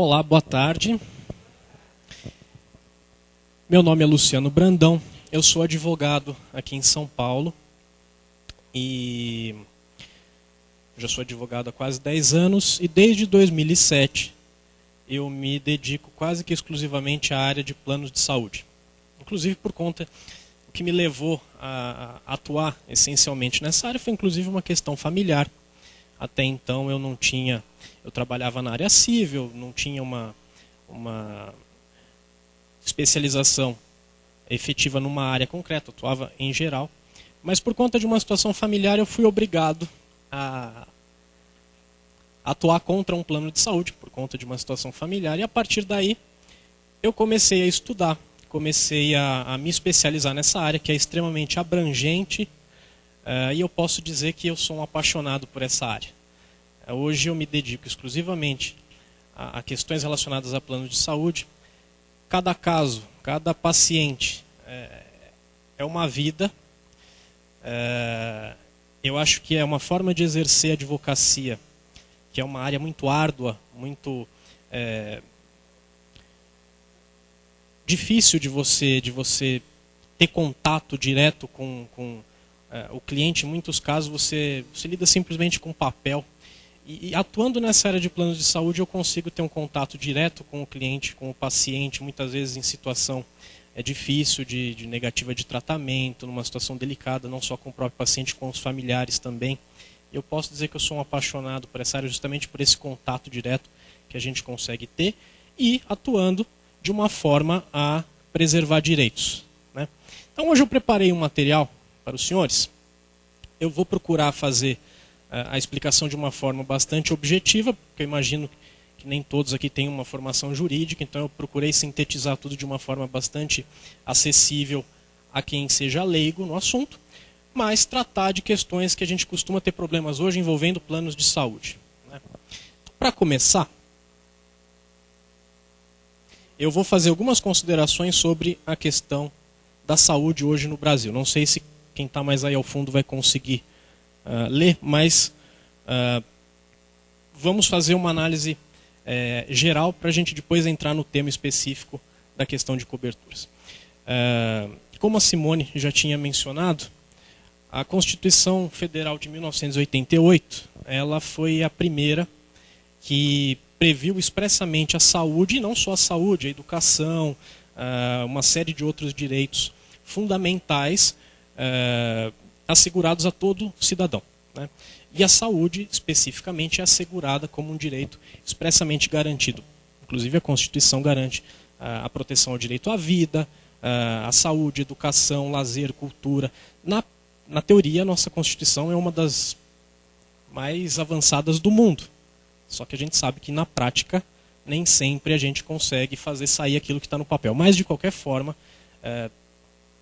Olá, boa tarde. Meu nome é Luciano Brandão, eu sou advogado aqui em São Paulo e já sou advogado há quase 10 anos e desde 2007 eu me dedico quase que exclusivamente à área de planos de saúde. Inclusive por conta, o que me levou a atuar essencialmente nessa área foi inclusive uma questão familiar. Até então eu trabalhava na área civil, não tinha uma especialização efetiva numa área concreta, atuava em geral. Mas por conta de uma situação familiar eu fui obrigado a atuar contra um plano de saúde, por conta de uma situação familiar. E a partir daí eu comecei a estudar, comecei a me especializar nessa área que é extremamente abrangente. E eu posso dizer que eu sou um apaixonado por essa área. Hoje eu me dedico exclusivamente a questões relacionadas a planos de saúde. Cada caso, cada paciente é uma vida. Eu acho que é uma forma de exercer a advocacia, que é uma área muito árdua, muito difícil de você ter contato direto com o cliente. Em muitos casos você lida simplesmente com papel. E atuando nessa área de planos de saúde eu consigo ter um contato direto com o cliente, com o paciente, muitas vezes em situação difícil, de negativa de tratamento, numa situação delicada, não só com o próprio paciente, com os familiares também. Eu posso dizer que eu sou um apaixonado por essa área justamente por esse contato direto que a gente consegue ter e atuando de uma forma a preservar direitos, né? Então hoje eu preparei um material para os senhores. Eu vou procurar fazer a explicação de uma forma bastante objetiva, porque eu imagino que nem todos aqui têm uma formação jurídica, então eu procurei sintetizar tudo de uma forma bastante acessível a quem seja leigo no assunto, mas tratar de questões que a gente costuma ter problemas hoje envolvendo planos de saúde, né? Para começar, eu vou fazer algumas considerações sobre a questão da saúde hoje no Brasil. Não sei se quem está mais aí ao fundo vai conseguir ler, mas vamos fazer uma análise geral para a gente depois entrar no tema específico da questão de coberturas. Como a Simone já tinha mencionado, a Constituição Federal de 1988, ela foi a primeira que previu expressamente a saúde, e não só a saúde, a educação, uma série de outros direitos fundamentais assegurados a todo cidadão, né? E a saúde, especificamente, é assegurada como um direito expressamente garantido. Inclusive, a Constituição garante a proteção ao direito à vida, à saúde, educação, lazer, cultura. Na teoria, a nossa Constituição é uma das mais avançadas do mundo. Só que a gente sabe que, na prática, nem sempre a gente consegue fazer sair aquilo que está no papel. Mas, de qualquer forma,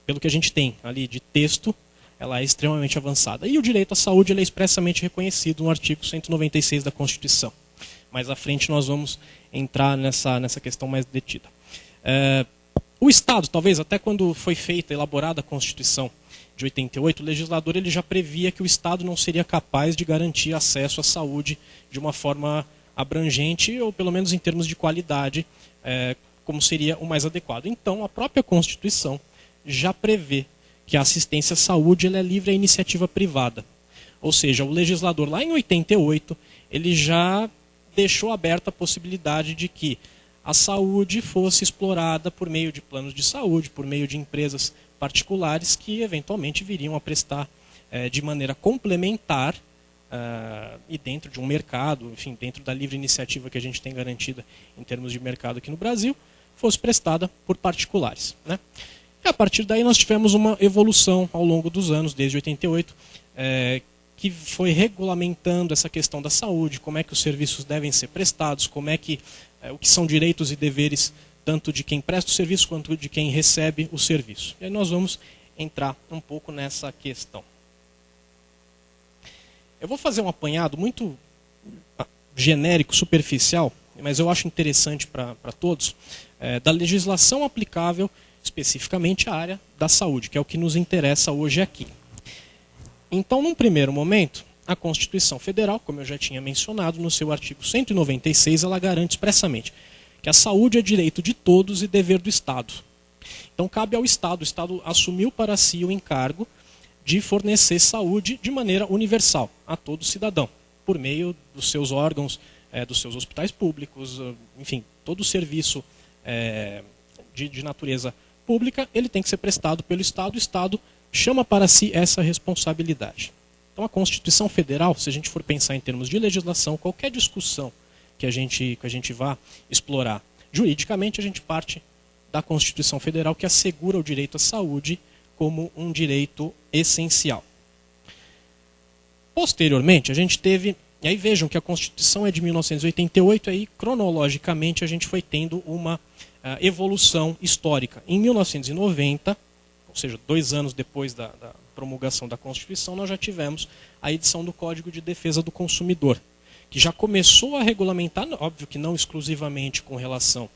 pelo que a gente tem ali de texto, ela é extremamente avançada. E o direito à saúde ele é expressamente reconhecido no artigo 196 da Constituição. Mais à frente nós vamos entrar nessa questão mais detida. O Estado, talvez, até quando foi feita, elaborada a Constituição de 88, o legislador ele já previa que o Estado não seria capaz de garantir acesso à saúde de uma forma abrangente, ou pelo menos em termos de qualidade, como seria o mais adequado. Então, a própria Constituição já prevê que a assistência à saúde ela é livre à iniciativa privada. Ou seja, o legislador lá em 88, ele já deixou aberta a possibilidade de que a saúde fosse explorada por meio de planos de saúde, por meio de empresas particulares que eventualmente viriam a prestar de maneira complementar e dentro de um mercado, enfim, dentro da livre iniciativa que a gente tem garantida em termos de mercado aqui no Brasil, fosse prestada por particulares, né? E a partir daí nós tivemos uma evolução ao longo dos anos, desde 88, que foi regulamentando essa questão da saúde, como é que os serviços devem ser prestados, como é que, o que são direitos e deveres tanto de quem presta o serviço quanto de quem recebe o serviço. E aí nós vamos entrar um pouco nessa questão. Eu vou fazer um apanhado muito genérico, superficial, mas eu acho interessante para todos, da legislação aplicável especificamente à área da saúde, que é o que nos interessa hoje aqui. Então, num primeiro momento, a Constituição Federal, como eu já tinha mencionado, no seu artigo 196, ela garante expressamente que a saúde é direito de todos e dever do Estado. Então cabe ao Estado. O Estado assumiu para si o encargo de fornecer saúde de maneira universal a todo cidadão, por meio dos seus órgãos, dos seus hospitais públicos, enfim, todo o serviço de natureza pública, ele tem que ser prestado pelo Estado. O Estado chama para si essa responsabilidade. Então a Constituição Federal, se a gente for pensar em termos de legislação, qualquer discussão que a gente vá explorar juridicamente, a gente parte da Constituição Federal, que assegura o direito à saúde como um direito essencial. Posteriormente, a gente teve, e aí vejam que a Constituição é de 1988, aí cronologicamente a gente foi tendo uma evolução histórica. Em 1990, ou seja, 2 anos depois da promulgação da Constituição, nós já tivemos a edição do Código de Defesa do Consumidor, que já começou a regulamentar, óbvio que não exclusivamente com relação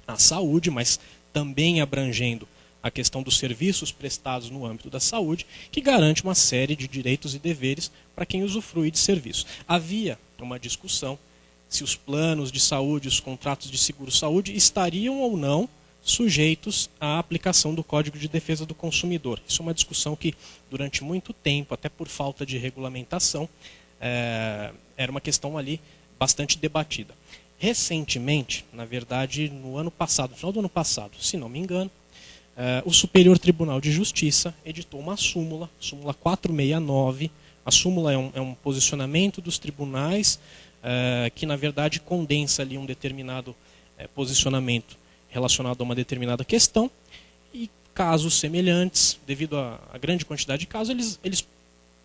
à saúde, mas também abrangendo a questão dos serviços prestados no âmbito da saúde, que garante uma série de direitos e deveres para quem usufrui de serviços. Havia uma discussão se os planos de saúde, os contratos de seguro-saúde estariam ou não sujeitos à aplicação do Código de Defesa do Consumidor. Isso é uma discussão que, durante muito tempo, até por falta de regulamentação, era uma questão ali bastante debatida. Recentemente, na verdade, no ano passado, no final do ano passado, se não me engano, o Superior Tribunal de Justiça editou uma súmula, súmula 469. A súmula é um posicionamento dos tribunais que, na verdade, condensa ali um determinado posicionamento relacionado a uma determinada questão, e casos semelhantes, devido à grande quantidade de casos, eles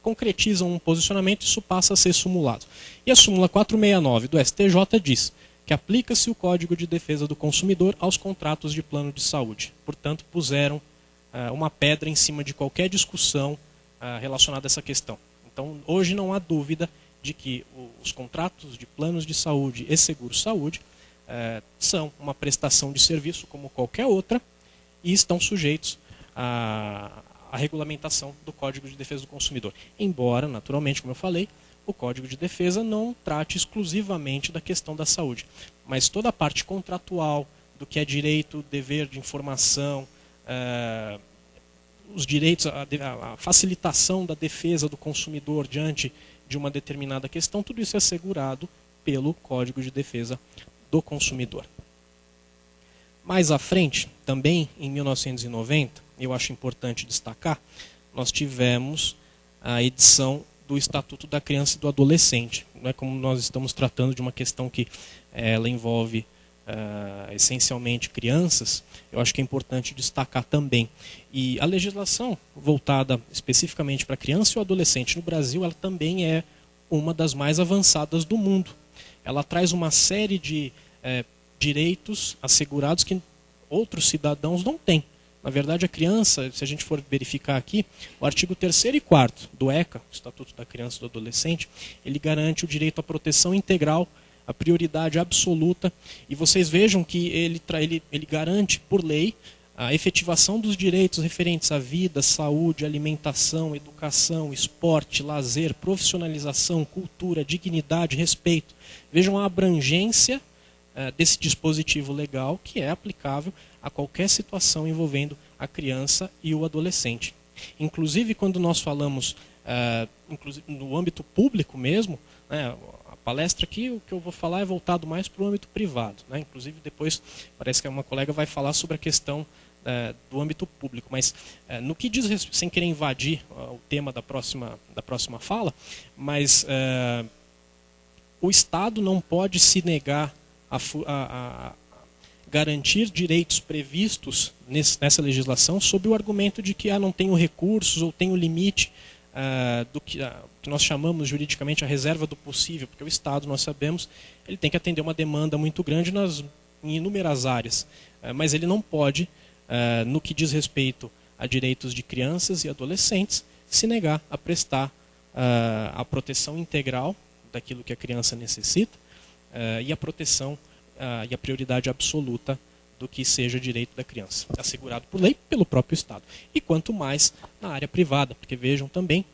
concretizam um posicionamento e isso passa a ser sumulado. E a súmula 469 do STJ diz que aplica-se o Código de Defesa do Consumidor aos contratos de plano de saúde. Portanto, puseram uma pedra em cima de qualquer discussão relacionada a essa questão. Então, hoje não há dúvida de que os contratos de planos de saúde e seguro-saúde são uma prestação de serviço como qualquer outra e estão sujeitos à regulamentação do Código de Defesa do Consumidor. Embora, naturalmente, como eu falei, o Código de Defesa não trate exclusivamente da questão da saúde, mas toda a parte contratual, do que é direito, dever de informação, os direitos, a facilitação da defesa do consumidor diante de uma determinada questão, tudo isso é assegurado pelo Código de Defesa do Consumidor. Mais à frente, também em 1990, eu acho importante destacar, nós tivemos a edição do Estatuto da Criança e do Adolescente. Não é como nós estamos tratando de uma questão que ela envolve essencialmente crianças, eu acho que é importante destacar também. E a legislação voltada especificamente para a criança e o adolescente no Brasil, ela também é uma das mais avançadas do mundo. Ela traz uma série de direitos assegurados que outros cidadãos não têm. Na verdade, a criança, se a gente for verificar aqui, o artigo 3º e 4º do ECA, Estatuto da Criança e do Adolescente, ele garante o direito à proteção integral, a prioridade absoluta, e vocês vejam que ele garante, por lei, a efetivação dos direitos referentes à vida, saúde, alimentação, educação, esporte, lazer, profissionalização, cultura, dignidade, respeito. Vejam a abrangência desse dispositivo legal que é aplicável a qualquer situação envolvendo a criança e o adolescente. Inclusive, quando nós falamos no âmbito público mesmo, né, a palestra aqui, o que eu vou falar é voltado mais para o âmbito privado. Né? Inclusive, depois, parece que uma colega vai falar sobre a questão do âmbito público. Mas, no que diz respeito, sem querer invadir o tema da próxima fala, mas o Estado não pode se negar a garantir direitos previstos nessa legislação sob o argumento de que não tenho recursos ou tenho limite do que nós chamamos juridicamente a reserva do possível, porque o Estado, nós sabemos, ele tem que atender uma demanda muito grande em inúmeras áreas, mas ele não pode, no que diz respeito a direitos de crianças e adolescentes, se negar a prestar a proteção integral daquilo que a criança necessita e a proteção e a prioridade absoluta do que seja direito da criança, assegurado por lei pelo próprio Estado. E quanto mais na área privada, porque vejam também,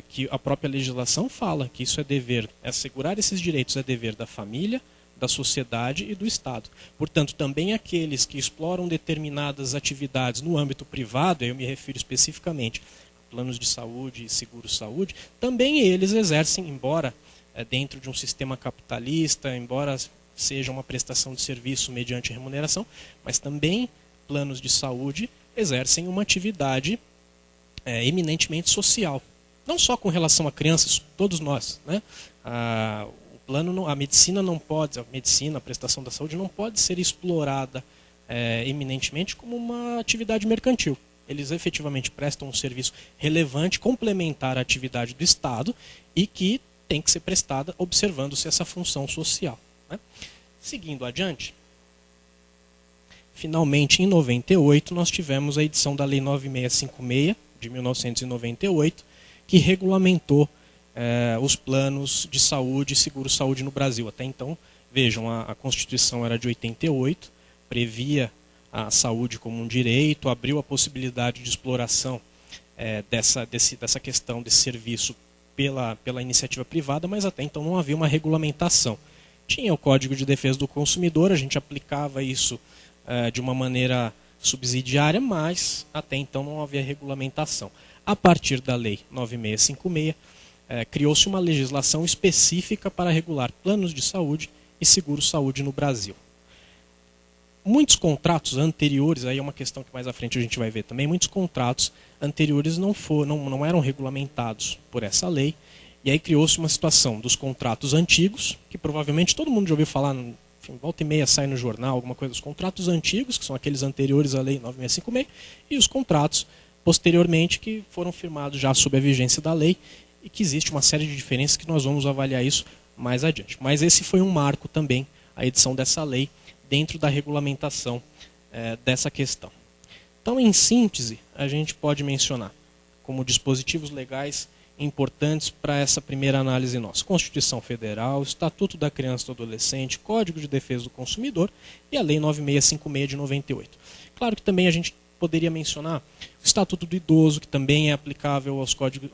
que a própria legislação fala que isso é dever, assegurar esses direitos é dever da família, da sociedade e do Estado. Portanto, também aqueles que exploram determinadas atividades no âmbito privado, eu me refiro especificamente a planos de saúde e seguro-saúde, também eles exercem, embora dentro de um sistema capitalista, embora seja uma prestação de serviço mediante remuneração, mas também planos de saúde exercem uma atividade eminentemente social. Não só com relação a crianças, todos nós, né? A medicina não pode, a prestação da saúde não pode ser explorada eminentemente como uma atividade mercantil. Eles efetivamente prestam um serviço relevante, complementar à atividade do Estado e que tem que ser prestada observando-se essa função social, né? Seguindo adiante, finalmente em 98 nós tivemos a edição da Lei 9656 de 1998, que regulamentou os planos de saúde e seguro-saúde no Brasil. Até então, vejam, a Constituição era de 88, previa a saúde como um direito, abriu a possibilidade de exploração dessa questão, desse serviço pela iniciativa privada, mas até então não havia uma regulamentação. Tinha o Código de Defesa do Consumidor, a gente aplicava isso de uma maneira subsidiária, mas até então não havia regulamentação. A partir da Lei 9656, criou-se uma legislação específica para regular planos de saúde e seguro-saúde no Brasil. Muitos contratos anteriores, aí é uma questão que mais à frente a gente vai ver também, muitos contratos anteriores não eram regulamentados por essa lei, e aí criou-se uma situação dos contratos antigos, que provavelmente todo mundo já ouviu falar, enfim, volta e meia sai no jornal, alguma coisa, os contratos antigos, que são aqueles anteriores à Lei 9656, e os contratos posteriormente que foram firmados já sob a vigência da lei, e que existe uma série de diferenças que nós vamos avaliar isso mais adiante. Mas esse foi um marco também, a edição dessa lei, dentro da regulamentação dessa questão. Então, em síntese, a gente pode mencionar como dispositivos legais importantes para essa primeira análise nossa: Constituição Federal, Estatuto da Criança e do Adolescente, Código de Defesa do Consumidor e a Lei 9656 de 98. Claro que também a gente poderia mencionar o Estatuto do Idoso, que também é aplicável aos códigos,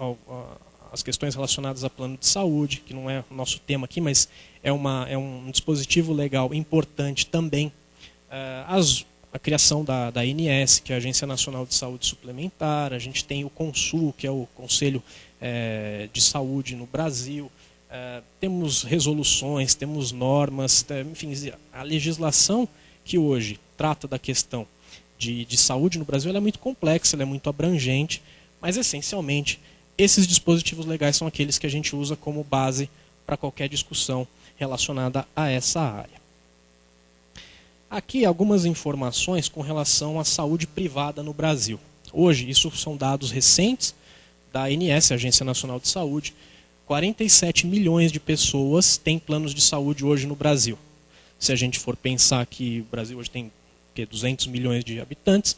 às questões relacionadas a plano de saúde, que não é o nosso tema aqui, mas é um dispositivo legal importante também. A criação da ANS, que é a Agência Nacional de Saúde Suplementar, a gente tem o CONSUL, que é o Conselho de Saúde no Brasil, temos resoluções, temos normas, enfim, a legislação que hoje trata da questão de saúde no Brasil ela é muito complexa, ela é muito abrangente, mas essencialmente esses dispositivos legais são aqueles que a gente usa como base para qualquer discussão relacionada a essa área. Aqui algumas informações com relação à saúde privada no Brasil. Hoje, isso são dados recentes da ANS, Agência Nacional de Saúde. 47 milhões de pessoas têm planos de saúde hoje no Brasil. Se a gente for pensar que o Brasil hoje tem 200 milhões de habitantes,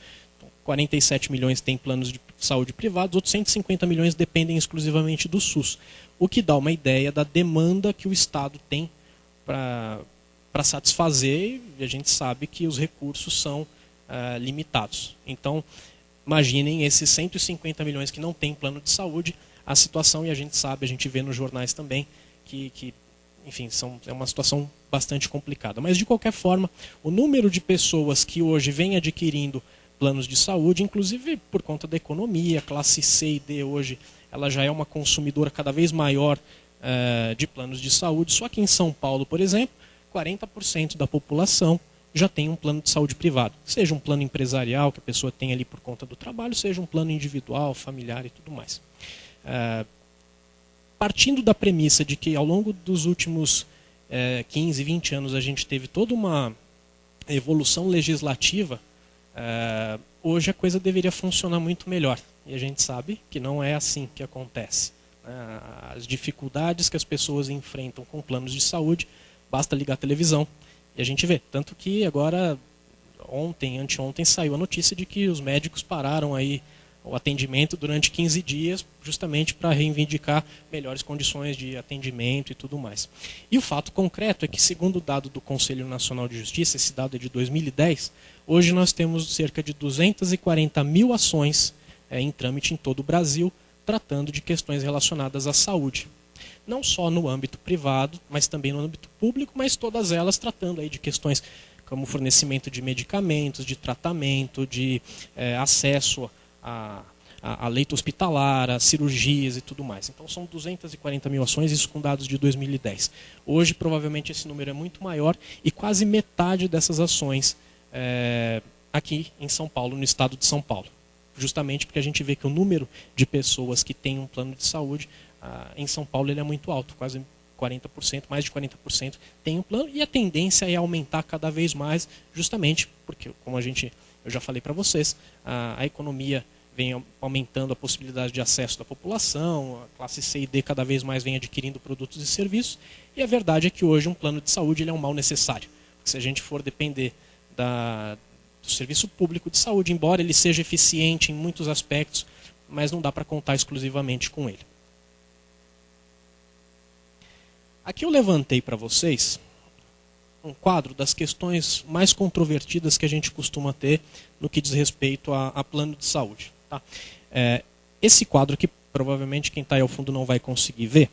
47 milhões têm planos de saúde privados, outros 150 milhões dependem exclusivamente do SUS. O que dá uma ideia da demanda que o Estado tem para satisfazer, e a gente sabe que os recursos são limitados. Então, imaginem esses 150 milhões que não têm plano de saúde, a situação, e a gente vê nos jornais também, que enfim, é uma situação bastante complicada. Mas, de qualquer forma, o número de pessoas que hoje vem adquirindo planos de saúde, inclusive por conta da economia, classe C e D hoje, ela já é uma consumidora cada vez maior de planos de saúde. Só que em São Paulo, por exemplo, 40% da população já tem um plano de saúde privado. Seja um plano empresarial que a pessoa tem ali por conta do trabalho, seja um plano individual, familiar e tudo mais. Partindo da premissa de que ao longo dos últimos 15, 20 anos a gente teve toda uma evolução legislativa, hoje a coisa deveria funcionar muito melhor. E a gente sabe que não é assim que acontece. As dificuldades que as pessoas enfrentam com planos de saúde, basta ligar a televisão e a gente vê. Tanto que agora, anteontem, saiu a notícia de que os médicos pararam aí o atendimento durante 15 dias, justamente para reivindicar melhores condições de atendimento e tudo mais. E o fato concreto é que, segundo o dado do Conselho Nacional de Justiça, esse dado é de 2010, hoje nós temos cerca de 240 mil ações em trâmite em todo o Brasil, tratando de questões relacionadas à saúde. Não só no âmbito privado, mas também no âmbito público, mas todas elas tratando aí de questões como fornecimento de medicamentos, de tratamento, de acesso a leito hospitalar, a cirurgias e tudo mais. Então são 240 mil ações, isso com dados de 2010. Hoje provavelmente esse número é muito maior e quase metade dessas ações aqui em São Paulo, no estado de São Paulo. Justamente porque a gente vê que o número de pessoas que têm um plano de saúde em São Paulo ele é muito alto, quase 40%, mais de 40% tem um plano, e a tendência é aumentar cada vez mais, justamente porque, como eu já falei para vocês, a economia vem aumentando a possibilidade de acesso da população, a classe C e D cada vez mais vem adquirindo produtos e serviços, e a verdade é que hoje um plano de saúde ele é um mal necessário. Se a gente for depender do serviço público de saúde, embora ele seja eficiente em muitos aspectos, mas não dá para contar exclusivamente com ele. Aqui eu levantei para vocês um quadro das questões mais controvertidas que a gente costuma ter no que diz respeito a plano de saúde. Tá? Esse quadro aqui, provavelmente quem está aí ao fundo não vai conseguir ver.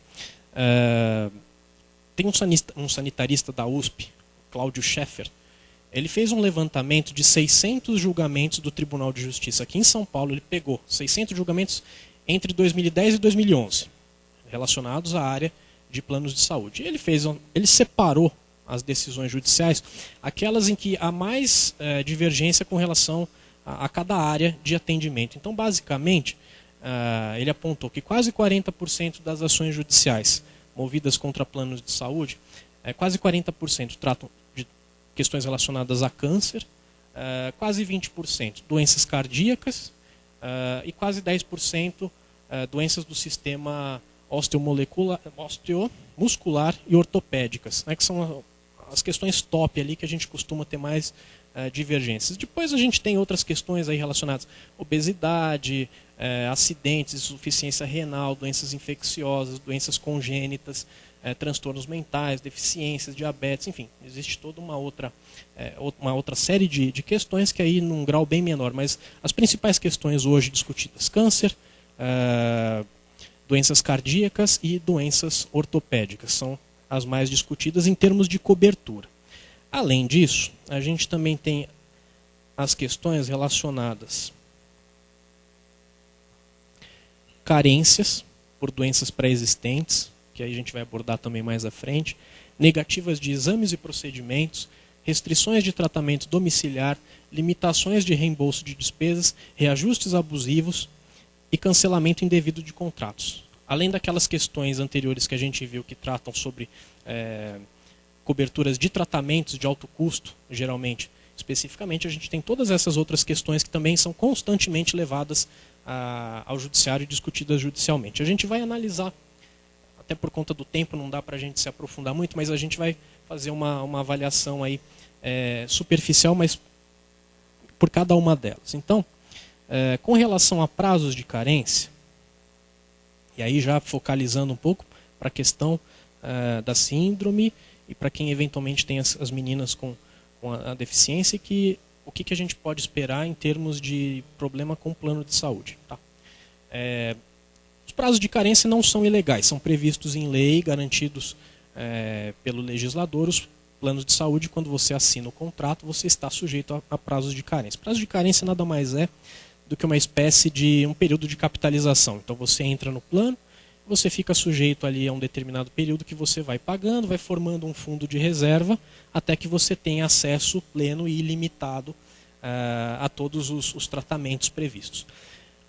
Tem um sanitarista da USP, Cláudio Scheffer. Ele fez um levantamento de 600 julgamentos do Tribunal de Justiça. Aqui em São Paulo ele pegou 600 julgamentos entre 2010 e 2011, relacionados à área de planos de saúde. Ele separou as decisões judiciais, aquelas em que há mais divergência com relação a cada área de atendimento. Então, basicamente, ele apontou que quase 40% das ações judiciais movidas contra planos de saúde, quase 40% tratam de questões relacionadas a câncer, quase 20% doenças cardíacas e quase 10% doenças do sistema osteomuscular e ortopédicas, né, que são as questões top ali que a gente costuma ter mais divergências. Depois a gente tem outras questões aí relacionadas à obesidade, acidentes, insuficiência renal, doenças infecciosas, doenças congênitas, transtornos mentais, deficiências, diabetes, enfim, existe toda uma outra série de questões que aí num grau bem menor, mas as principais questões hoje discutidas: câncer, doenças cardíacas e doenças ortopédicas são as mais discutidas em termos de cobertura. Além disso, a gente também tem as questões relacionadas carências por doenças pré-existentes, que aí a gente vai abordar também mais à frente, negativas de exames e procedimentos, restrições de tratamento domiciliar, limitações de reembolso de despesas, reajustes abusivos e cancelamento indevido de contratos. Além daquelas questões anteriores que a gente viu que tratam sobre coberturas de tratamentos de alto custo, geralmente, especificamente, a gente tem todas essas outras questões que também são constantemente levadas ao judiciário e discutidas judicialmente. A gente vai analisar, até por conta do tempo, não dá para a gente se aprofundar muito, mas a gente vai fazer uma avaliação aí, superficial, mas por cada uma delas. Então, com relação a prazos de carência, e aí já focalizando um pouco para a questão da síndrome e para quem eventualmente tem as meninas com a deficiência, o que a gente pode esperar em termos de problema com o plano de saúde. Tá? Os prazos de carência não são ilegais, são previstos em lei, garantidos pelo legislador. Os planos de saúde, quando você assina o contrato, você está sujeito a prazos de carência. Prazo de carência nada mais é do que uma espécie de um período de capitalização. Então você entra no plano, você fica sujeito ali a um determinado período que você vai pagando, vai formando um fundo de reserva, até que você tenha acesso pleno e ilimitado a todos os tratamentos previstos.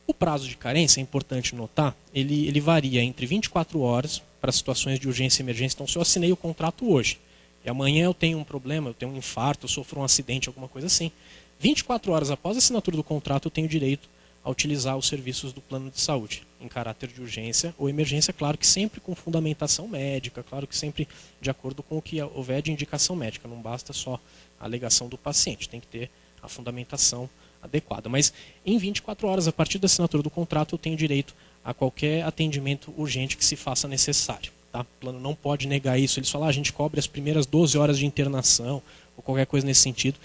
O prazo de carência, é importante notar, ele varia entre 24 horas para situações de urgência e emergência. Então, se eu assinei o contrato hoje, e amanhã eu tenho um problema, eu tenho um infarto, eu sofro um acidente, alguma coisa assim, 24 horas após a assinatura do contrato, eu tenho direito a utilizar os serviços do plano de saúde, em caráter de urgência ou emergência, claro que sempre com fundamentação médica, claro que sempre de acordo com o que houver de indicação médica, não basta só a alegação do paciente, tem que ter a fundamentação adequada. Mas em 24 horas, a partir da assinatura do contrato, eu tenho direito a qualquer atendimento urgente que se faça necessário. Tá? O plano não pode negar isso. Eles falam, a gente cobre as primeiras 12 horas de internação, ou qualquer coisa nesse sentido.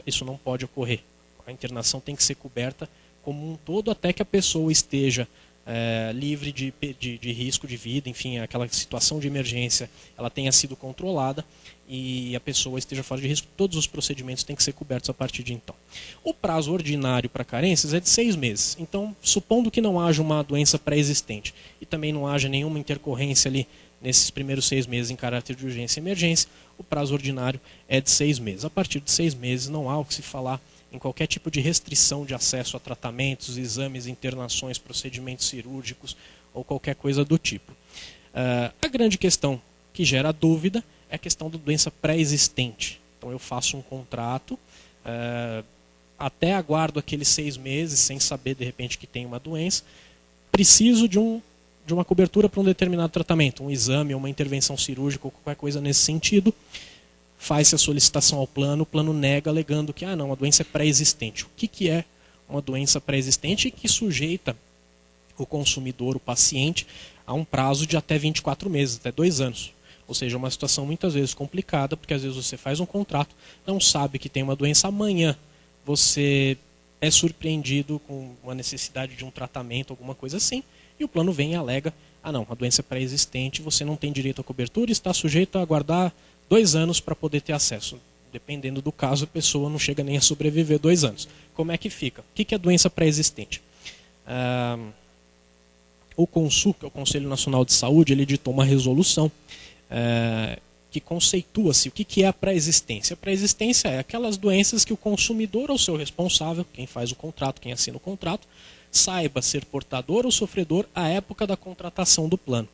Isso não pode ocorrer. A internação tem que ser coberta como um todo, até que a pessoa esteja livre de risco de vida, enfim, aquela situação de emergência, ela tenha sido controlada e a pessoa esteja fora de risco, todos os procedimentos têm que ser cobertos a partir de então. O prazo ordinário para carências é de 6 meses. Então, supondo que não haja uma doença pré-existente e também não haja nenhuma intercorrência ali nesses primeiros 6 meses em caráter de urgência e emergência, o prazo ordinário é de 6 meses. A partir de 6 meses não há o que se falar em qualquer tipo de restrição de acesso a tratamentos, exames, internações, procedimentos cirúrgicos ou qualquer coisa do tipo. A grande questão que gera dúvida é a questão da doença pré-existente. Então eu faço um contrato, até aguardo aqueles 6 meses sem saber de repente que tem uma doença, preciso de uma cobertura para um determinado tratamento, um exame, uma intervenção cirúrgica ou qualquer coisa nesse sentido. Faz-se a solicitação ao plano, o plano nega alegando que não, a doença é pré-existente. O que é uma doença pré-existente? Que sujeita o consumidor, o paciente, a um prazo de até 24 meses, até 2 anos. Ou seja, uma situação muitas vezes complicada, porque às vezes você faz um contrato, não sabe que tem uma doença, amanhã você é surpreendido com uma necessidade de um tratamento, alguma coisa assim, e o plano vem e alega, não, a doença é pré-existente, você não tem direito à cobertura, está sujeito a aguardar 2 anos para poder ter acesso. Dependendo do caso, a pessoa não chega nem a sobreviver 2 anos. Como é que fica? O que é doença pré-existente? O CONSUL, que é o Conselho Nacional de Saúde, ele editou uma resolução que conceitua-se o que é a pré-existência. A pré-existência é aquelas doenças que o consumidor ou seu responsável, quem faz o contrato, quem assina o contrato, saiba ser portador ou sofredor à época da contratação do plano.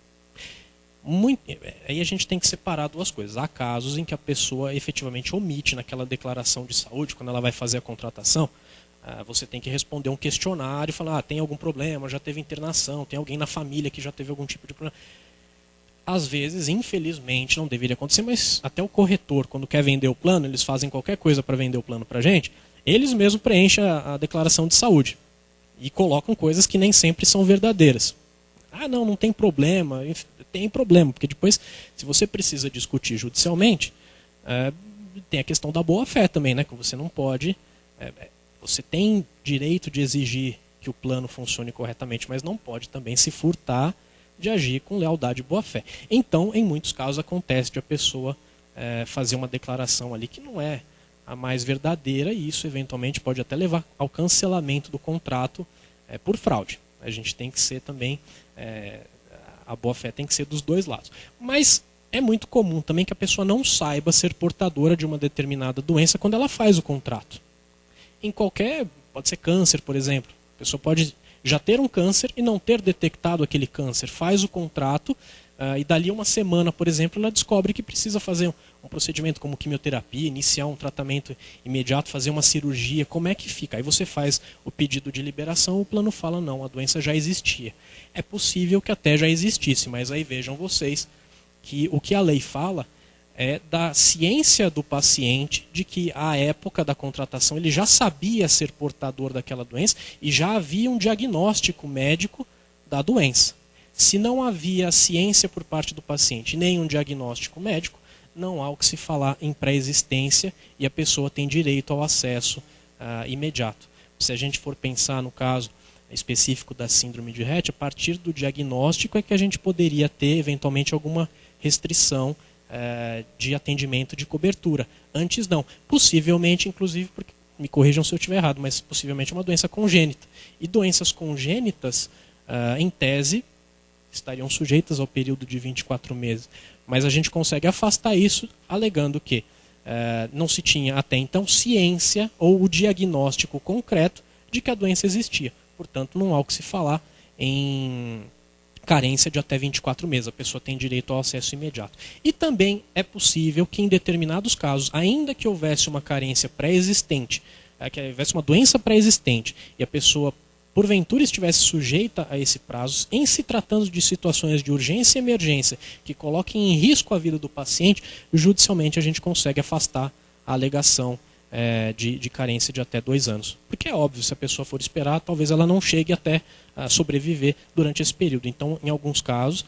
Aí a gente tem que separar duas coisas. Há casos em que a pessoa efetivamente omite naquela declaração de saúde, quando ela vai fazer a contratação, você tem que responder um questionário e falar, tem algum problema, já teve internação, tem alguém na família que já teve algum tipo de problema. Às vezes, infelizmente, não deveria acontecer, mas até o corretor, quando quer vender o plano, eles fazem qualquer coisa para vender o plano para a gente, eles mesmos preenchem a declaração de saúde e colocam coisas que nem sempre são verdadeiras. Não tem problema. Tem problema, porque depois, se você precisa discutir judicialmente, tem a questão da boa-fé também, né? Que você não pode... você tem direito de exigir que o plano funcione corretamente, mas não pode também se furtar de agir com lealdade e boa-fé. Então, em muitos casos, acontece de a pessoa fazer uma declaração ali que não é a mais verdadeira, e isso eventualmente pode até levar ao cancelamento do contrato por fraude. A gente tem que ser também... a boa-fé tem que ser dos dois lados. Mas é muito comum também que a pessoa não saiba ser portadora de uma determinada doença quando ela faz o contrato. Pode ser câncer, por exemplo. A pessoa pode já ter um câncer e não ter detectado aquele câncer. Faz o contrato e dali uma semana, por exemplo, ela descobre que precisa fazer um procedimento como quimioterapia, iniciar um tratamento imediato, fazer uma cirurgia. Como é que fica? Aí você faz o pedido de liberação, o plano fala, não, a doença já existia. É possível que até já existisse, mas aí vejam vocês que o que a lei fala é da ciência do paciente de que à época da contratação ele já sabia ser portador daquela doença e já havia um diagnóstico médico da doença. Se não havia ciência por parte do paciente nem um diagnóstico médico, não há o que se falar em pré-existência e a pessoa tem direito ao acesso imediato. Se a gente for pensar no caso específico da síndrome de Rett, a partir do diagnóstico é que a gente poderia ter eventualmente alguma restrição de atendimento de cobertura. Antes não. Possivelmente, inclusive, porque, me corrijam se eu estiver errado, mas possivelmente é uma doença congênita. E doenças congênitas, em tese, estariam sujeitas ao período de 24 meses. Mas a gente consegue afastar isso alegando que não se tinha até então ciência ou o diagnóstico concreto de que a doença existia. Portanto, não há o que se falar em carência de até 24 meses. A pessoa tem direito ao acesso imediato. E também é possível que em determinados casos, ainda que houvesse uma carência pré-existente, que houvesse uma doença pré-existente e a pessoa porventura estivesse sujeita a esse prazo, em se tratando de situações de urgência e emergência que coloquem em risco a vida do paciente, judicialmente a gente consegue afastar a alegação de carência de até 2 anos. Porque é óbvio, se a pessoa for esperar, talvez ela não chegue até a sobreviver durante esse período. Então, em alguns casos,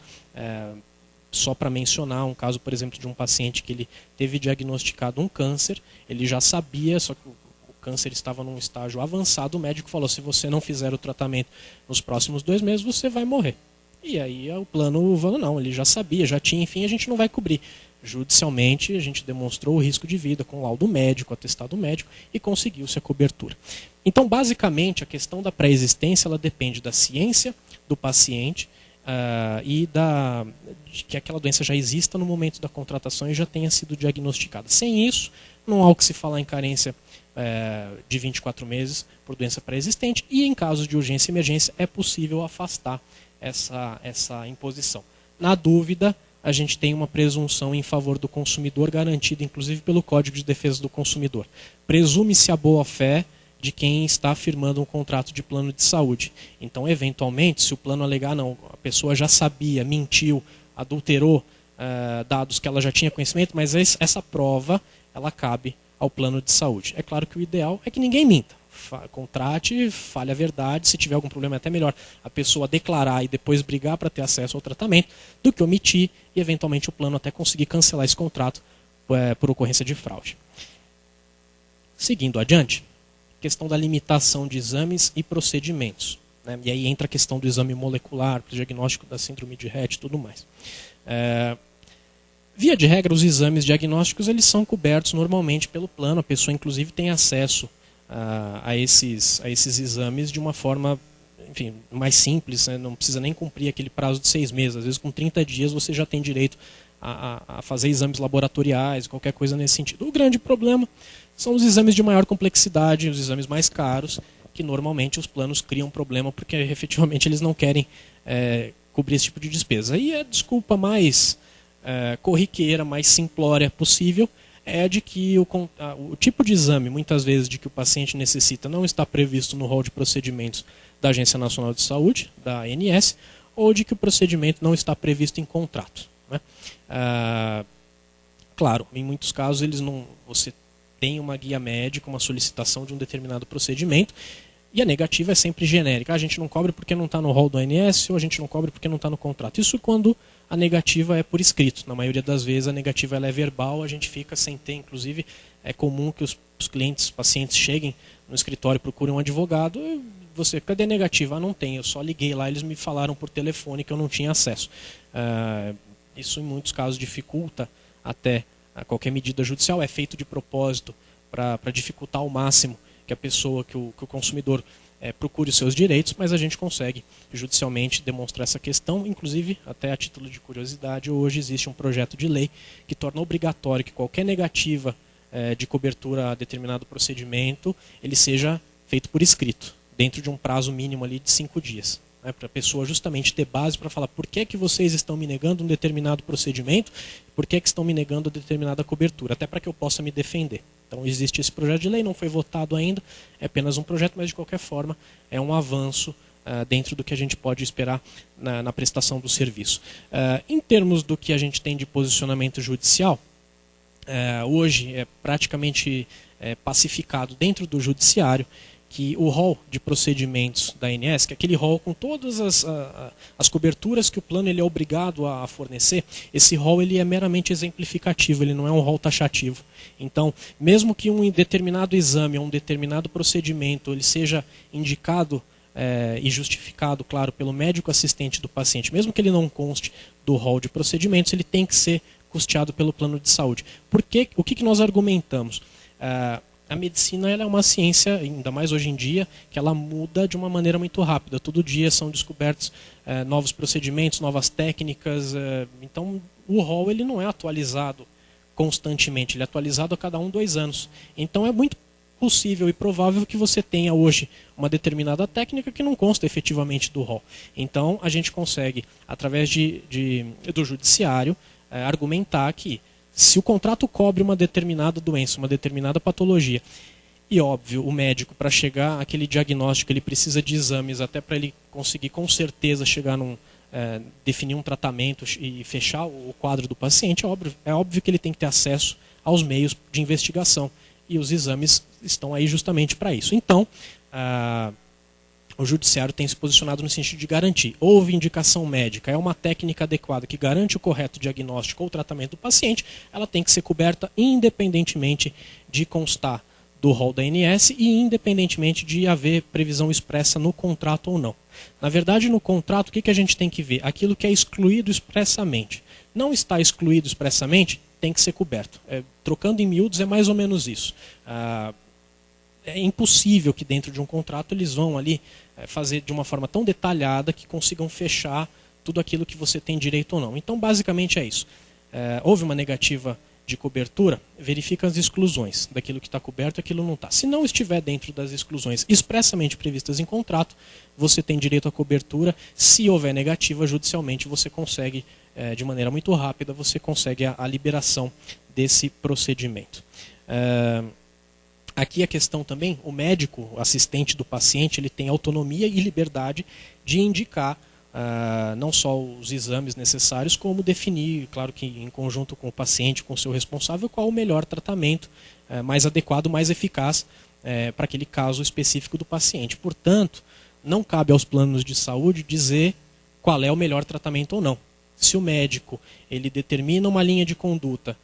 só para mencionar um caso, por exemplo, de um paciente que ele teve diagnosticado um câncer, ele já sabia, só que o câncer estava num estágio avançado, o médico falou, se você não fizer o tratamento nos próximos 2 meses, você vai morrer. E aí o plano falou, não, ele já sabia, já tinha, enfim, a gente não vai cobrir. Judicialmente, a gente demonstrou o risco de vida com laudo médico, atestado médico, e conseguiu-se a cobertura. Então, basicamente, a questão da pré-existência ela depende da ciência do paciente e de que aquela doença já exista no momento da contratação e já tenha sido diagnosticada. Sem isso, não há o que se falar em carência de 24 meses por doença pré-existente, e em casos de urgência e emergência é possível afastar essa imposição. Na dúvida, a gente tem uma presunção em favor do consumidor, garantida inclusive pelo Código de Defesa do Consumidor. Presume-se a boa-fé de quem está firmando um contrato de plano de saúde. Então, eventualmente, se o plano alegar, não, a pessoa já sabia, mentiu, adulterou dados que ela já tinha conhecimento, mas essa prova, ela cabe ao plano de saúde. É claro que o ideal é que ninguém minta. Contrate, fale a verdade, se tiver algum problema é até melhor a pessoa declarar e depois brigar para ter acesso ao tratamento do que omitir e eventualmente o plano até conseguir cancelar esse contrato por ocorrência de fraude. Seguindo adiante, questão da limitação de exames e procedimentos, né? E aí entra a questão do exame molecular, para o diagnóstico da síndrome de Rett e tudo mais. Via de regra, os exames diagnósticos eles são cobertos normalmente pelo plano, a pessoa inclusive tem acesso a esses exames de uma forma, enfim, mais simples, né? Não precisa nem cumprir aquele prazo de 6 meses. Às vezes, com 30 dias, você já tem direito a fazer exames laboratoriais, qualquer coisa nesse sentido. O grande problema são os exames de maior complexidade, os exames mais caros, que normalmente os planos criam problema porque efetivamente eles não querem cobrir esse tipo de despesa. E a desculpa mais corriqueira, mais simplória possível é de que o tipo de exame, muitas vezes, de que o paciente necessita não está previsto no rol de procedimentos da Agência Nacional de Saúde, da ANS, ou de que o procedimento não está previsto em contrato, né? Claro, em muitos casos você tem uma guia médica, uma solicitação de um determinado procedimento, e a negativa é sempre genérica. A gente não cobre porque não está no rol do ANS, ou a gente não cobre porque não está no contrato. Isso quando a negativa é por escrito. Na maioria das vezes a negativa ela é verbal, a gente fica sem ter. Inclusive, é comum que os clientes, pacientes cheguem no escritório e procurem um advogado. Cadê a negativa? Não tem, eu só liguei lá, eles me falaram por telefone que eu não tinha acesso. Isso em muitos casos dificulta até qualquer medida judicial, é feito de propósito para dificultar ao máximo que a pessoa, que o consumidor procure os seus direitos, mas a gente consegue judicialmente demonstrar essa questão. Inclusive, até a título de curiosidade, hoje existe um projeto de lei que torna obrigatório que qualquer negativa de cobertura a determinado procedimento ele seja feito por escrito, dentro de um prazo mínimo ali de 5 dias. Para a pessoa justamente ter base para falar por que vocês estão me negando um determinado procedimento, por que estão me negando determinada cobertura, até para que eu possa me defender. Então existe esse projeto de lei, não foi votado ainda, é apenas um projeto, mas de qualquer forma é um avanço dentro do que a gente pode esperar na prestação do serviço. Em termos do que a gente tem de posicionamento judicial, hoje é praticamente pacificado dentro do judiciário que o rol de procedimentos da ANS, que é aquele rol com todas as coberturas que o plano ele é obrigado a fornecer, esse rol ele é meramente exemplificativo, ele não é um rol taxativo. Então, mesmo que um determinado exame ou um determinado procedimento ele seja indicado e justificado, claro, pelo médico assistente do paciente, mesmo que ele não conste do rol de procedimentos, ele tem que ser custeado pelo plano de saúde. O que nós argumentamos? A medicina ela é uma ciência, ainda mais hoje em dia, que ela muda de uma maneira muito rápida. Todo dia são descobertos novos procedimentos, novas técnicas. Então, o rol ele não é atualizado constantemente, ele é atualizado a cada 2 anos. Então, é muito possível e provável que você tenha hoje uma determinada técnica que não consta efetivamente do rol. Então, a gente consegue, através do judiciário, argumentar que se o contrato cobre uma determinada doença, uma determinada patologia, e óbvio, o médico, para chegar àquele diagnóstico, ele precisa de exames, até para ele conseguir com certeza chegar definir um tratamento e fechar o quadro do paciente, é óbvio que ele tem que ter acesso aos meios de investigação. E os exames estão aí justamente para isso. Então, o judiciário tem se posicionado no sentido de garantir. Houve indicação médica, é uma técnica adequada que garante o correto diagnóstico ou tratamento do paciente, ela tem que ser coberta independentemente de constar do rol da ANS e independentemente de haver previsão expressa no contrato ou não. Na verdade, no contrato, o que a gente tem que ver? Aquilo que é excluído expressamente. Não está excluído expressamente, tem que ser coberto. Trocando em miúdos, é mais ou menos isso. É impossível que dentro de um contrato eles vão ali fazer de uma forma tão detalhada que consigam fechar tudo aquilo que você tem direito ou não. Então, basicamente é isso. Houve uma negativa de cobertura, verifica as exclusões daquilo que está coberto e aquilo não está. Se não estiver dentro das exclusões expressamente previstas em contrato, você tem direito à cobertura. Se houver negativa, judicialmente você consegue, de maneira muito rápida, você consegue a liberação desse procedimento. Aqui a questão também, o médico, o assistente do paciente, ele tem autonomia e liberdade de indicar não só os exames necessários, como definir, claro que em conjunto com o paciente, com o seu responsável, qual o melhor tratamento mais adequado, mais eficaz para aquele caso específico do paciente. Portanto, não cabe aos planos de saúde dizer qual é o melhor tratamento ou não. Se o médico ele determina uma linha de conduta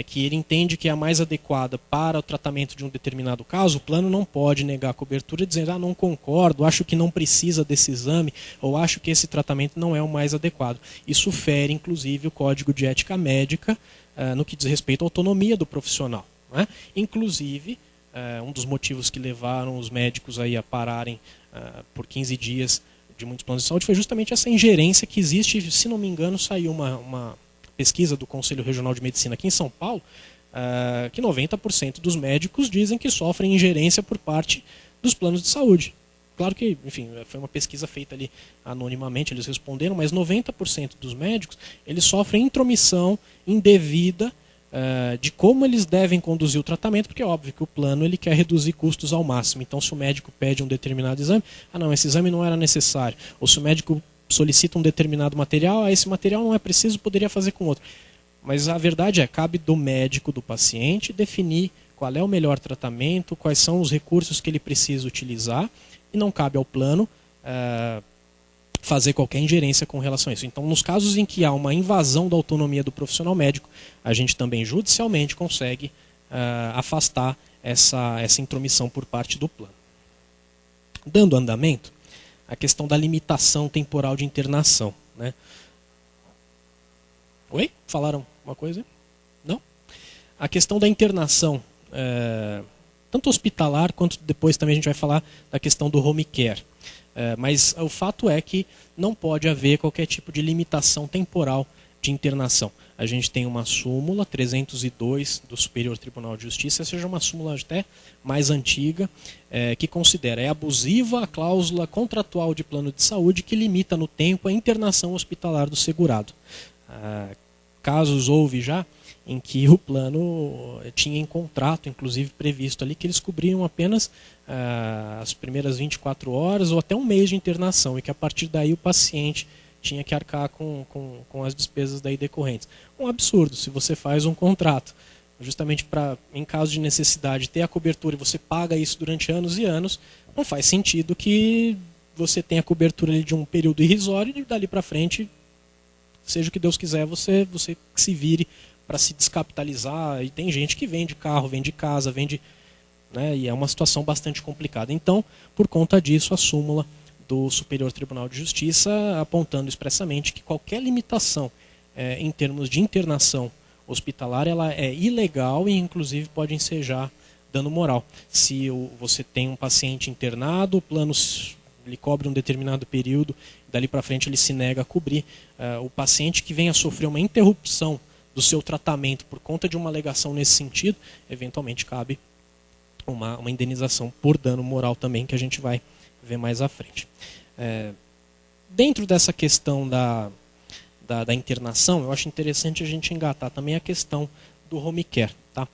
que ele entende que é a mais adequada para o tratamento de um determinado caso, o plano não pode negar a cobertura e dizer, não concordo, acho que não precisa desse exame, ou acho que esse tratamento não é o mais adequado. Isso fere, inclusive, o Código de Ética Médica no que diz respeito à autonomia do profissional. Né? Inclusive, um dos motivos que levaram os médicos aí a pararem por 15 dias de muitos planos de saúde foi justamente essa ingerência que existe. Se não me engano, saiu uma pesquisa do Conselho Regional de Medicina aqui em São Paulo, que 90% dos médicos dizem que sofrem ingerência por parte dos planos de saúde. Claro que, enfim, foi uma pesquisa feita ali anonimamente, eles responderam, mas 90% dos médicos, eles sofrem intromissão indevida de como eles devem conduzir o tratamento, porque é óbvio que o plano ele quer reduzir custos ao máximo. Então, se o médico pede um determinado exame, não, esse exame não era necessário. Ou se o médico solicita um determinado material, esse material não é preciso, poderia fazer com outro. Mas a verdade cabe do médico, do paciente, definir qual é o melhor tratamento, quais são os recursos que ele precisa utilizar, e não cabe ao plano fazer qualquer ingerência com relação a isso. Então, nos casos em que há uma invasão da autonomia do profissional médico, a gente também judicialmente consegue afastar essa intromissão por parte do plano. Dando andamento, a questão da limitação temporal de internação. Né? Oi? Falaram uma coisa? Não? A questão da internação, tanto hospitalar, quanto depois também a gente vai falar da questão do home care. Mas o fato é que não pode haver qualquer tipo de limitação temporal de internação. A gente tem uma súmula 302 do Superior Tribunal de Justiça, seja uma súmula até mais antiga, que considera abusiva a cláusula contratual de plano de saúde que limita no tempo a internação hospitalar do segurado. Casos houve já em que o plano tinha em contrato, inclusive previsto ali, que eles cobriam apenas as primeiras 24 horas ou até um mês de internação, e que a partir daí o paciente tinha que arcar com as despesas daí decorrentes. Um absurdo. Se você faz um contrato justamente para, em caso de necessidade, ter a cobertura e você paga isso durante anos e anos, não faz sentido que você tenha cobertura ali de um período irrisório e dali para frente, seja o que Deus quiser, você se vire para se descapitalizar. E tem gente que vende carro, vende casa, vende... Né, e é uma situação bastante complicada. Então, por conta disso, a súmula do Superior Tribunal de Justiça apontando expressamente que qualquer limitação em termos de internação hospitalar ela é ilegal e inclusive pode ensejar dano moral. Se você tem um paciente internado, o plano lhe cobre um determinado período, dali para frente ele se nega a cobrir. O paciente que venha a sofrer uma interrupção do seu tratamento por conta de uma alegação nesse sentido, eventualmente cabe uma indenização por dano moral também, que a gente vai ver mais à frente. Dentro dessa questão da internação, eu acho interessante a gente engatar também a questão do home care. Tá?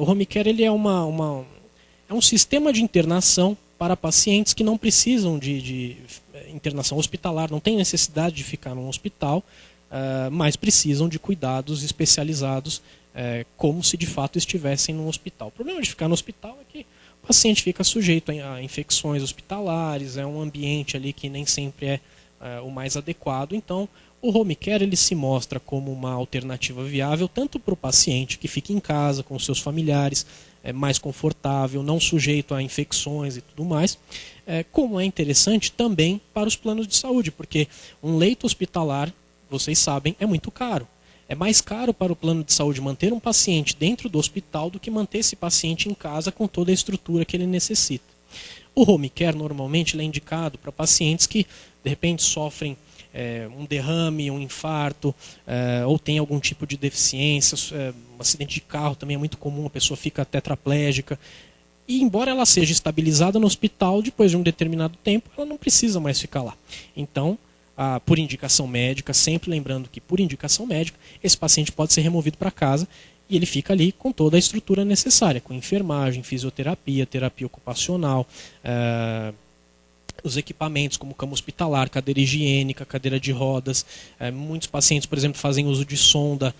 O home care ele é um sistema de internação para pacientes que não precisam de internação hospitalar, não tem necessidade de ficar num hospital, mas precisam de cuidados especializados, como se de fato estivessem num hospital. O problema de ficar no hospital é que o paciente fica sujeito a infecções hospitalares, é um ambiente ali que nem sempre é o mais adequado. Então, o home care ele se mostra como uma alternativa viável tanto para o paciente que fica em casa com os seus familiares, mais confortável, não sujeito a infecções e tudo mais. Como é interessante também para os planos de saúde, porque um leito hospitalar, vocês sabem, é muito caro. É mais caro para o plano de saúde manter um paciente dentro do hospital do que manter esse paciente em casa com toda a estrutura que ele necessita. O home care normalmente ele é indicado para pacientes que de repente sofrem um derrame, um infarto, ou tem algum tipo de deficiência, um acidente de carro também é muito comum, a pessoa fica tetraplégica. E embora ela seja estabilizada no hospital, depois de um determinado tempo, ela não precisa mais ficar lá. Então, por indicação médica, sempre lembrando que por indicação médica, esse paciente pode ser removido para casa e ele fica ali com toda a estrutura necessária, com enfermagem, fisioterapia, terapia ocupacional, os equipamentos como cama hospitalar, cadeira higiênica, cadeira de rodas. Muitos pacientes, por exemplo, fazem uso de sonda,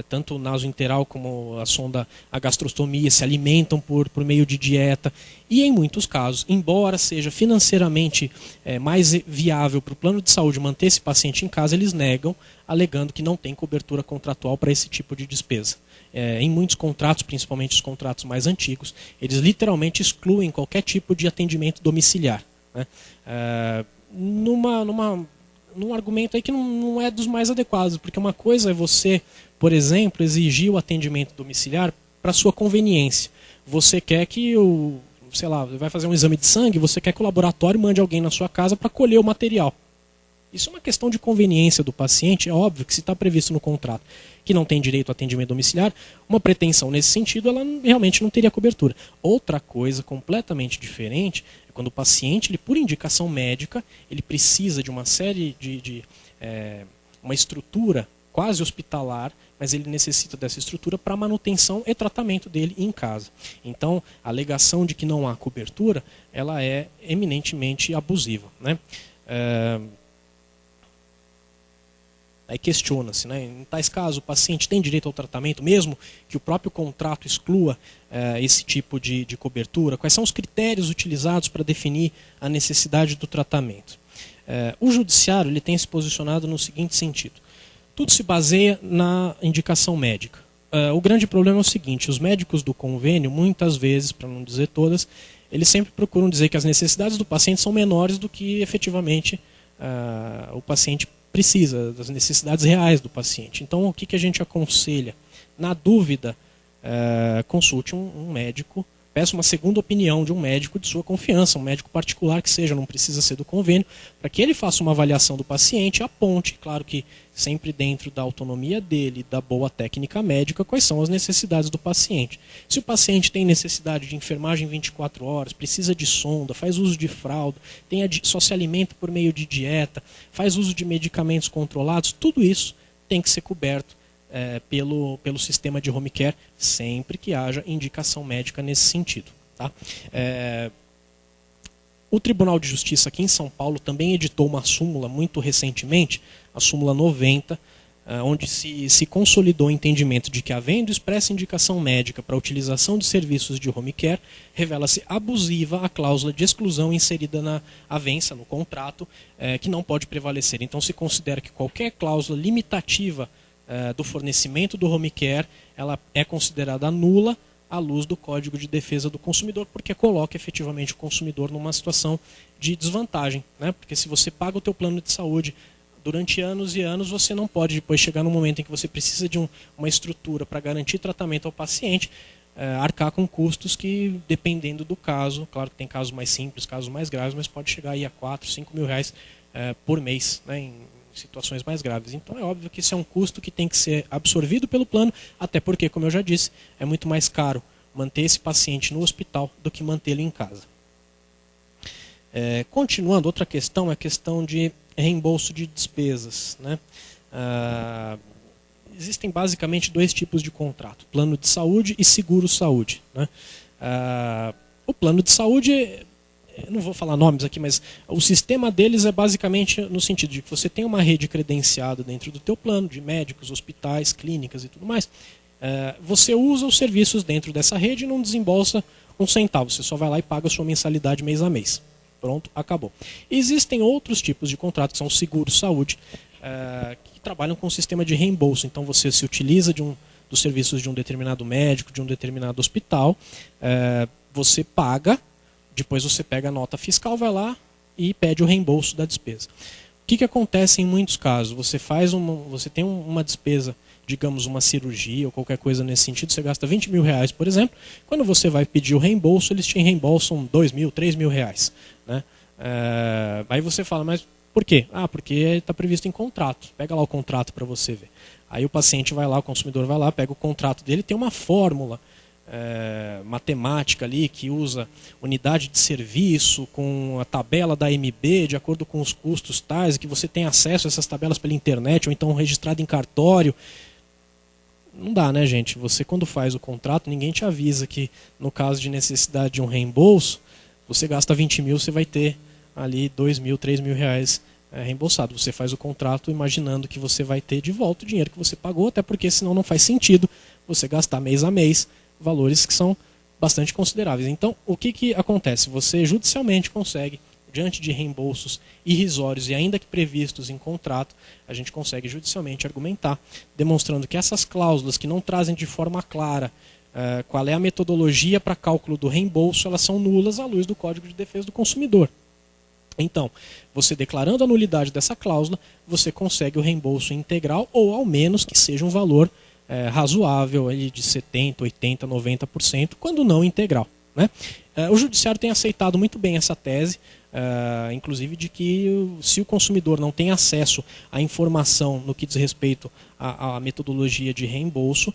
tanto o nasointeral como a sonda, a gastrostomia, se alimentam por meio de dieta. E em muitos casos, embora seja financeiramente mais viável para o plano de saúde manter esse paciente em casa, eles negam, alegando que não tem cobertura contratual para esse tipo de despesa. Em muitos contratos, principalmente os contratos mais antigos, eles literalmente excluem qualquer tipo de atendimento domiciliar. Num argumento aí que não é dos mais adequados, porque uma coisa é você, por exemplo, exigir o atendimento domiciliar para sua conveniência. Você quer que vai fazer um exame de sangue, você quer que o laboratório mande alguém na sua casa para colher o material. Isso é uma questão de conveniência do paciente. É óbvio que se está previsto no contrato que não tem direito ao atendimento domiciliar, uma pretensão nesse sentido, ela realmente não teria cobertura. Outra coisa completamente diferente é quando o paciente, ele, por indicação médica, ele precisa de uma série uma estrutura quase hospitalar, mas ele necessita dessa estrutura para manutenção e tratamento dele em casa. Então, a alegação de que não há cobertura, ela é eminentemente abusiva, né? Aí questiona-se, né? Em tais casos, o paciente tem direito ao tratamento, mesmo que o próprio contrato exclua esse tipo de cobertura? Quais são os critérios utilizados para definir a necessidade do tratamento? O judiciário ele tem se posicionado no seguinte sentido. Tudo se baseia na indicação médica. O grande problema é o seguinte, os médicos do convênio, muitas vezes, para não dizer todas, eles sempre procuram dizer que as necessidades do paciente são menores do que efetivamente o paciente precisa, das necessidades reais do paciente. Então, o que a gente aconselha? Na dúvida, consulte um médico, peça uma segunda opinião de um médico de sua confiança, um médico particular que seja, não precisa ser do convênio, para que ele faça uma avaliação do paciente, aponte, claro que sempre dentro da autonomia dele, da boa técnica médica, quais são as necessidades do paciente. Se o paciente tem necessidade de enfermagem 24 horas, precisa de sonda, faz uso de fralda, só se alimenta por meio de dieta, faz uso de medicamentos controlados, tudo isso tem que ser coberto pelo sistema de home care, sempre que haja indicação médica nesse sentido. Tá? O Tribunal de Justiça aqui em São Paulo também editou uma súmula muito recentemente, a súmula 90, onde se consolidou o entendimento de que, havendo expressa indicação médica para a utilização de serviços de home care, revela-se abusiva a cláusula de exclusão inserida na avença, no contrato, que não pode prevalecer. Então se considera que qualquer cláusula limitativa do fornecimento do home care, ela é considerada nula à luz do Código de Defesa do Consumidor, porque coloca efetivamente o consumidor numa situação de desvantagem, né? Porque se você paga o teu plano de saúde durante anos e anos, você não pode depois chegar no momento em que você precisa de uma estrutura para garantir tratamento ao paciente, arcar com custos que, dependendo do caso, claro que tem casos mais simples, casos mais graves, mas pode chegar aí a 4, 5 mil reais por mês, né, em situações mais graves. Então é óbvio que isso é um custo que tem que ser absorvido pelo plano, até porque, como eu já disse, é muito mais caro manter esse paciente no hospital do que mantê-lo em casa. Continuando, outra questão é a questão de reembolso de despesas, né? Existem basicamente dois tipos de contrato, plano de saúde e seguro-saúde, né? O plano de saúde, eu não vou falar nomes aqui, mas o sistema deles é basicamente no sentido de que você tem uma rede credenciada dentro do teu plano, de médicos, hospitais, clínicas e tudo mais. Você usa os serviços dentro dessa rede e não desembolsa um centavo, você só vai lá e paga a sua mensalidade mês a mês. Pronto, acabou. Existem outros tipos de contrato, que são os seguros-saúde, que trabalham com um sistema de reembolso. Então você se utiliza de dos serviços de um determinado médico, de um determinado hospital, você paga, depois você pega a nota fiscal, vai lá e pede o reembolso da despesa. O que acontece em muitos casos? Você tem uma despesa, digamos uma cirurgia ou qualquer coisa nesse sentido, você gasta 20 mil reais, por exemplo, quando você vai pedir o reembolso, eles te reembolsam 2 mil, 3 mil reais. Né? Aí você fala, mas por quê? Porque está previsto em contrato. Pega lá o contrato para você ver. Aí o paciente vai lá, o consumidor vai lá, pega o contrato dele, tem uma fórmula matemática ali que usa unidade de serviço com a tabela da AMB de acordo com os custos tais, que você tem acesso a essas tabelas pela internet ou então registrado em cartório. Não dá, né, gente? Você quando faz o contrato, ninguém te avisa que no caso de necessidade de um reembolso, você gasta 20 mil, você vai ter ali 2 mil, 3 mil reais reembolsado. Você faz o contrato imaginando que você vai ter de volta o dinheiro que você pagou, até porque senão não faz sentido você gastar mês a mês valores que são bastante consideráveis. Então, o que acontece? Você judicialmente consegue, diante de reembolsos irrisórios e ainda que previstos em contrato, a gente consegue judicialmente argumentar, demonstrando que essas cláusulas que não trazem de forma clara qual é a metodologia para cálculo do reembolso, elas são nulas à luz do Código de Defesa do Consumidor. Então, você declarando a nulidade dessa cláusula, você consegue o reembolso integral ou ao menos que seja um valor razoável ali de 70%, 80%, 90%, quando não integral. Né? O Judiciário tem aceitado muito bem essa tese, inclusive de que se o consumidor não tem acesso à informação no que diz respeito à metodologia de reembolso,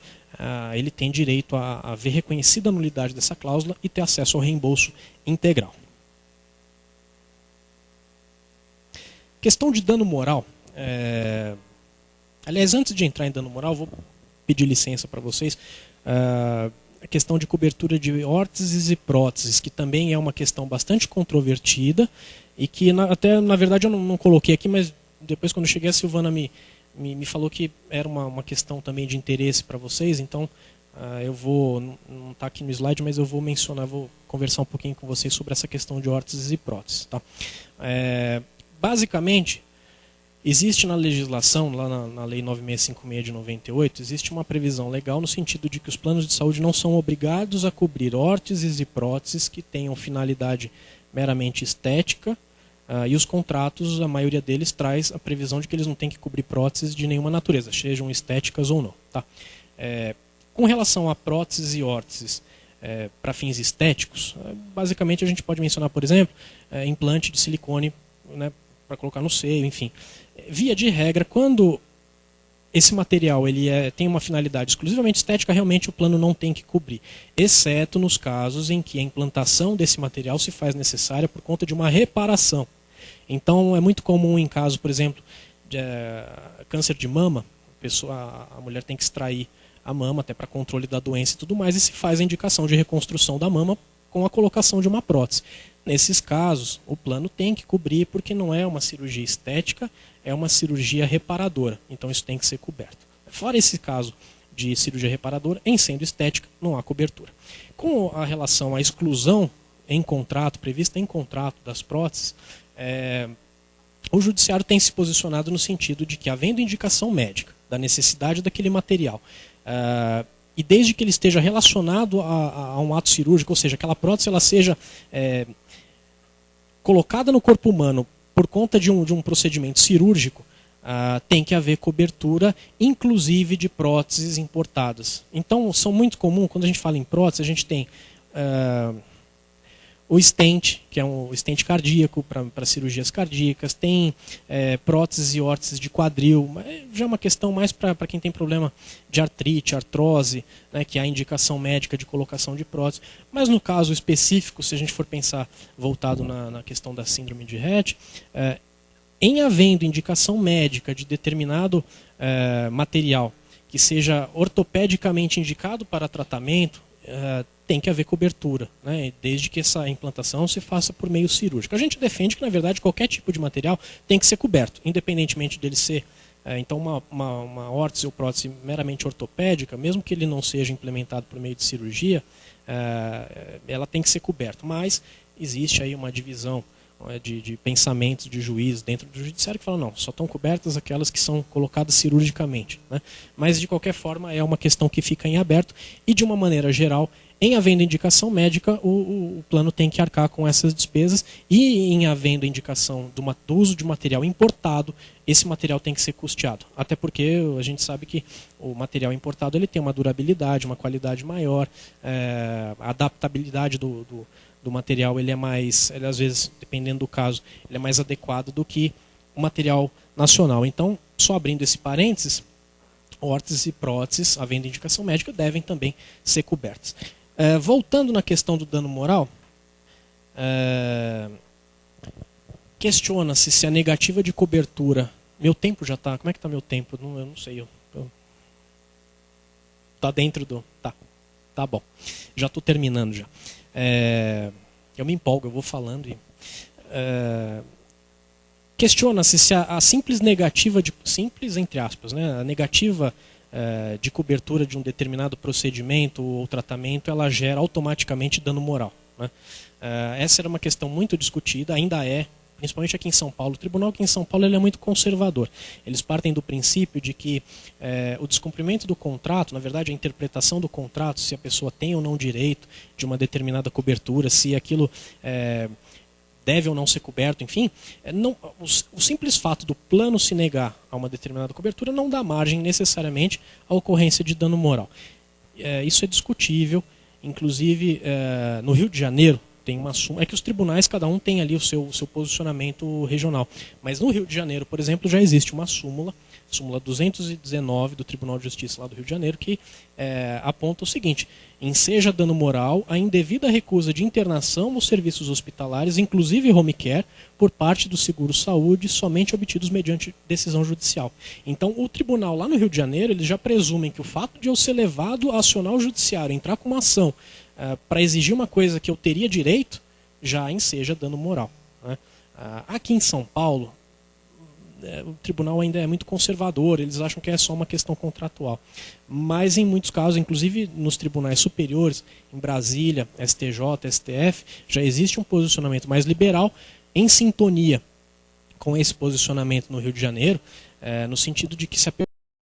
ele tem direito a ver reconhecida a nulidade dessa cláusula e ter acesso ao reembolso integral. Questão de dano moral. Aliás, antes de entrar em dano moral, vou pedir licença para vocês. A questão de cobertura de órteses e próteses, que também é uma questão bastante controvertida e que até na verdade eu não coloquei aqui, mas depois quando eu cheguei a Silvana me falou que era uma questão também de interesse para vocês, então eu vou, não está aqui no slide, mas eu vou mencionar, vou conversar um pouquinho com vocês sobre essa questão de órteses e próteses. Tá? Basicamente, existe na legislação, lá na Lei 9656 de 98, existe uma previsão legal no sentido de que os planos de saúde não são obrigados a cobrir órteses e próteses que tenham finalidade meramente estética, e os contratos, a maioria deles, traz a previsão de que eles não têm que cobrir próteses de nenhuma natureza, sejam estéticas ou não. Tá? Com relação a próteses e órteses para fins estéticos, basicamente a gente pode mencionar, por exemplo, implante de silicone, né, para colocar no seio, enfim. Via de regra, quando esse material tem uma finalidade exclusivamente estética, realmente o plano não tem que cobrir, exceto nos casos em que a implantação desse material se faz necessária por conta de uma reparação. Então, é muito comum em caso, por exemplo, de câncer de mama, a mulher tem que extrair a mama até para controle da doença e tudo mais, e se faz a indicação de reconstrução da mama com a colocação de uma prótese. Nesses casos, o plano tem que cobrir porque não é uma cirurgia estética, é uma cirurgia reparadora. Então isso tem que ser coberto. Fora esse caso de cirurgia reparadora, em sendo estética, não há cobertura. Com a relação à exclusão em contrato, prevista em contrato das próteses, o Judiciário tem se posicionado no sentido de que, havendo indicação médica da necessidade daquele material, e desde que ele esteja relacionado a um ato cirúrgico, ou seja, aquela prótese ela seja colocada no corpo humano por conta de um procedimento cirúrgico, tem que haver cobertura, inclusive de próteses importadas. Então, são muito comuns, quando a gente fala em prótese, a gente tem o stent, que é um stent cardíaco para cirurgias cardíacas, tem próteses e órteses de quadril, já é uma questão mais para quem tem problema de artrite, artrose, né, que há indicação médica de colocação de prótese. Mas no caso específico, se a gente for pensar voltado na questão da síndrome de Rett, em havendo indicação médica de determinado material que seja ortopedicamente indicado para tratamento, tem que haver cobertura, né, desde que essa implantação se faça por meio cirúrgico. A gente defende que, na verdade, qualquer tipo de material tem que ser coberto, independentemente dele ser então uma órtese ou prótese meramente ortopédica, mesmo que ele não seja implementado por meio de cirurgia, ela tem que ser coberta. Mas existe aí uma divisão de pensamentos de juízes dentro do judiciário que falam, não, só estão cobertas aquelas que são colocadas cirurgicamente, né? Mas, de qualquer forma, é uma questão que fica em aberto e, de uma maneira geral, em havendo indicação médica, o plano tem que arcar com essas despesas e, em havendo indicação do uso de material importado, esse material tem que ser custeado. Até porque a gente sabe que o material importado ele tem uma durabilidade, uma qualidade maior, a adaptabilidade do material ele é mais, ele, às vezes, dependendo do caso, ele é mais adequado do que o material nacional. Então, só abrindo esse parênteses, órteses e próteses, havendo indicação médica, devem também ser cobertas. Voltando na questão do dano moral, questiona-se se a negativa de cobertura... Meu tempo já está... Como é que está meu tempo? Eu não sei. Está dentro do... Tá bom. Já estou terminando já. Eu me empolgo, eu vou falando e... questiona-se se a simples negativa de... Simples, entre aspas, né? A negativa de cobertura de um determinado procedimento ou tratamento, ela gera automaticamente dano moral, né? Essa era uma questão muito discutida, ainda é, principalmente aqui em São Paulo. O tribunal aqui em São Paulo ele é muito conservador. Eles partem do princípio de que o descumprimento do contrato, na verdade a interpretação do contrato, se a pessoa tem ou não direito de uma determinada cobertura, se aquilo deve ou não ser coberto, enfim, o simples fato do plano se negar a uma determinada cobertura não dá margem necessariamente à ocorrência de dano moral. Isso é discutível, inclusive no Rio de Janeiro tem uma súmula, é que os tribunais cada um tem ali o seu posicionamento regional, mas no Rio de Janeiro, por exemplo, já existe uma súmula 219 do Tribunal de Justiça lá do Rio de Janeiro, que aponta o seguinte: enseja dano moral a indevida recusa de internação nos serviços hospitalares, inclusive home care, por parte do seguro-saúde, somente obtidos mediante decisão judicial. Então, o tribunal lá no Rio de Janeiro, eles já presumem que o fato de eu ser levado a acionar o judiciário, entrar com uma ação para exigir uma coisa que eu teria direito, já enseja dano moral, né? Aqui em São Paulo, o tribunal ainda é muito conservador, eles acham que é só uma questão contratual. Mas em muitos casos, inclusive nos tribunais superiores, em Brasília, STJ, STF, já existe um posicionamento mais liberal, em sintonia com esse posicionamento no Rio de Janeiro, no sentido de que se a